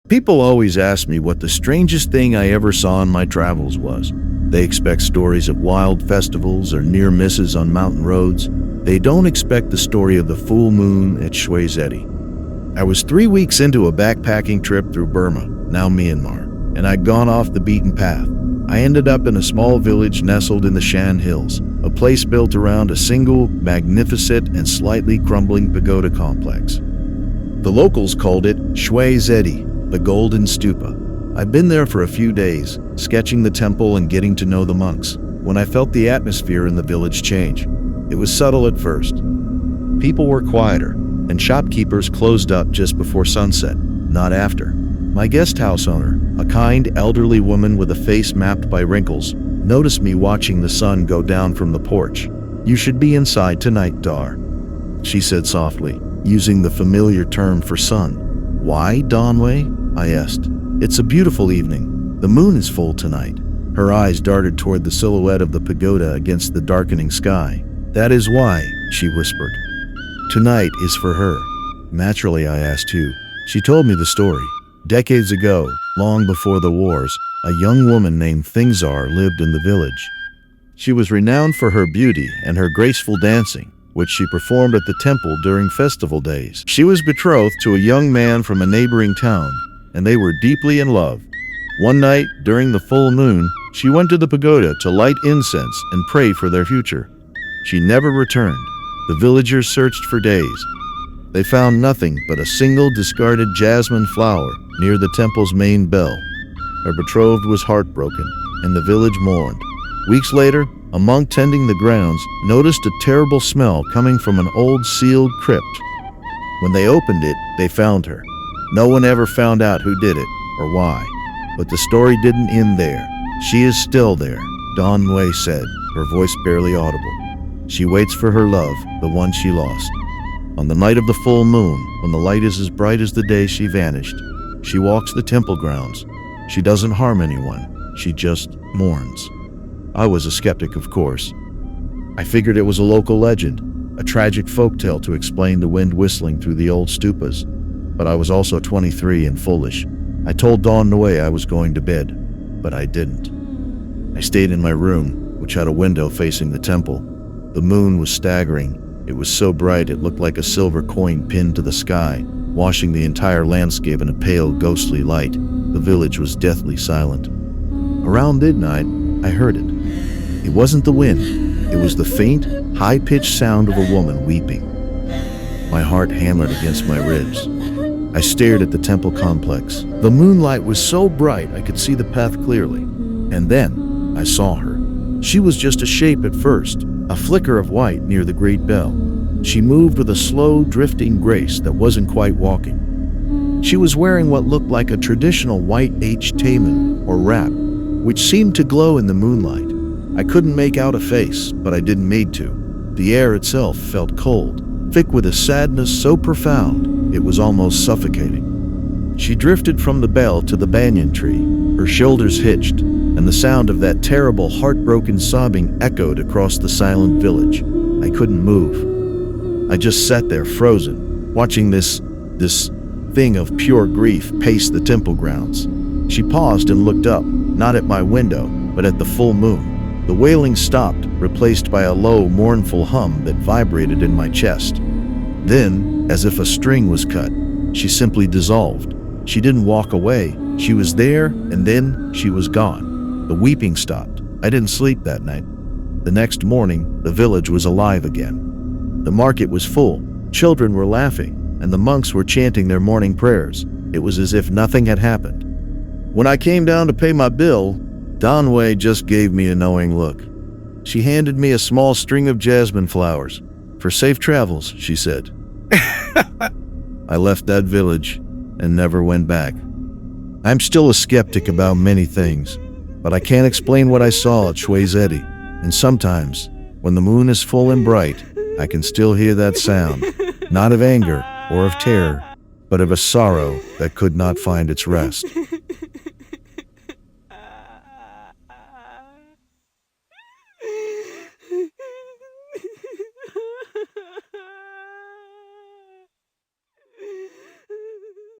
People always ask me what the strangest thing I ever saw in my travels was. They expect stories of wild festivals or near misses on mountain roads. They don't expect the story of the full moon at Shwe Zedi. I was 3 weeks into a backpacking trip through Burma, now Myanmar, and I'd gone off the beaten path. I ended up in a small village nestled in the Shan Hills, a place built around a single, magnificent and slightly crumbling pagoda complex. The locals called it Shwe Zedi, the Golden Stupa. I'd been there for a few days, sketching the temple and getting to know the monks, when I felt the atmosphere in the village change. It was subtle at first. People were quieter, and shopkeepers closed up just before sunset, not after. My guest house owner, a kind, elderly woman with a face mapped by wrinkles, noticed me watching the sun go down from the porch. "You should be inside tonight, Dar," she said softly, using the familiar term for sun. "Why, Donway?" I asked. "It's a beautiful evening. The moon is full tonight." Her eyes darted toward the silhouette of the pagoda against the darkening sky. "That is why," she whispered. "Tonight is for her." Naturally, I asked who. She told me the story. Decades ago, long before the wars, a young woman named Thingzar lived in the village. She was renowned for her beauty and her graceful dancing, which she performed at the temple during festival days. She was betrothed to a young man from a neighboring town, and they were deeply in love. One night, during the full moon, she went to the pagoda to light incense and pray for their future. She never returned. The villagers searched for days. They found nothing but a single discarded jasmine flower near the temple's main bell. Her betrothed was heartbroken, and the village mourned. Weeks later, a monk tending the grounds noticed a terrible smell coming from an old sealed crypt. When they opened it, they found her. No one ever found out who did it or why. But the story didn't end there. "She is still there," Don Wei said, her voice barely audible. "She waits for her love, the one she lost. On the night of the full moon, when the light is as bright as the day she vanished, she walks the temple grounds. She doesn't harm anyone. She just mourns." I was a skeptic, of course. I figured it was a local legend, a tragic folktale to explain the wind whistling through the old stupas. But I was also 23 and foolish. I told Dawn Nui I was going to bed, but I didn't. I stayed in my room, which had a window facing the temple. The moon was staggering. It was so bright it looked like a silver coin pinned to the sky, washing the entire landscape in a pale, ghostly light. The village was deathly silent. Around midnight, I heard it. It wasn't the wind. It was the faint, high-pitched sound of a woman weeping. My heart hammered against my ribs. I stared at the temple complex. The moonlight was so bright I could see the path clearly. And then I saw her. She was just a shape at first, a flicker of white near the great bell. She moved with a slow, drifting grace that wasn't quite walking. She was wearing what looked like a traditional white H-taman, or wrap, which seemed to glow in the moonlight. I couldn't make out a face, but I didn't need to. The air itself felt cold, thick with a sadness so profound it was almost suffocating. She drifted from the bell to the banyan tree, her shoulders hitched, and the sound of that terrible, heartbroken sobbing echoed across the silent village. I couldn't move. I just sat there frozen, watching this thing of pure grief pace the temple grounds. She paused and looked up, not at my window, but at the full moon. The wailing stopped, replaced by a low, mournful hum that vibrated in my chest. Then, as if a string was cut, she simply dissolved. She didn't walk away. She was there, and then she was gone. The weeping stopped. I didn't sleep that night. The next morning, the village was alive again. The market was full. Children were laughing, and the monks were chanting their morning prayers. It was as if nothing had happened. When I came down to pay my bill, Don Wei just gave me a knowing look. She handed me a small string of jasmine flowers. "For safe travels," she said. I left that village and never went back. I'm still a skeptic about many things, but I can't explain what I saw at Shwe Zedi. And sometimes, when the moon is full and bright, I can still hear that sound, not of anger or of terror, but of a sorrow that could not find its rest.